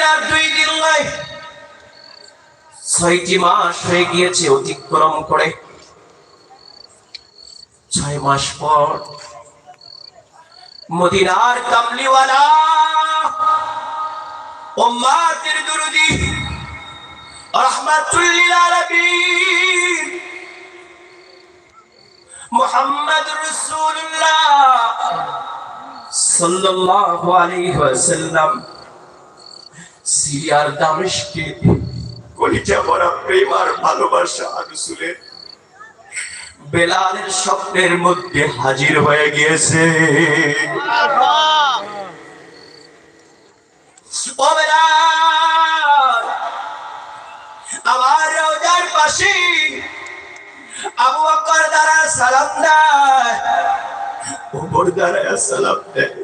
দিন আর 2 দিন নয়, 6টি মাস হয়ে গিয়েছে অতিক্রম করে। 6 মাস পর মদিনার কামলিওয়ালা উম্মাতের দুরুদি রাহমাতুল লিল আলামিন মুহাম্মদুর রাসূলুল্লাহ সাল্লাল্লাহু আলাইহি ওয়াসাল্লাম সিরিয়ার দামেস্কে কলিজা ভরা প্রেম আর ভালোবাসা রাসূলের বেলালের স্বপ্নের মধ্যে হাজির হয়ে গিয়েছে। ও বেলাল, আমার রওজার পাশে আবু বকর দাঁড়ায় সালাম দেয়, ওমর দাঁড়ায় সালাম দেয়,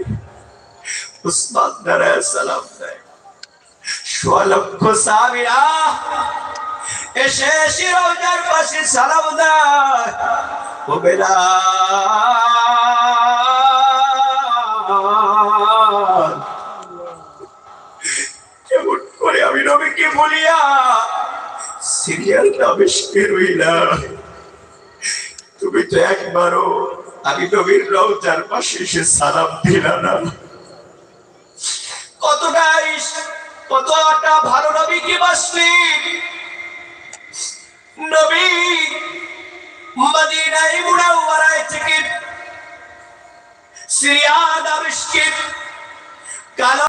উসমান দাঁড়ায় সালাম দেয়। 1.5 লক্ষ সাহাবীরা এসে রওজার পাশে সালাম দেয়। ও বেলাল, কেমন করে আমি নবীকে বলিয়া সিরিয়াল দামেস্কে রইলাম? তুমি তো একবারও আমি নবীর রওজার পাশে এসে সালাম দিলা না। কতটা ভালো নবীকে বাসলি। নবী মদিনায় মুনাওয়ারায় থেকে সিরিয়া দামেস্কে কালো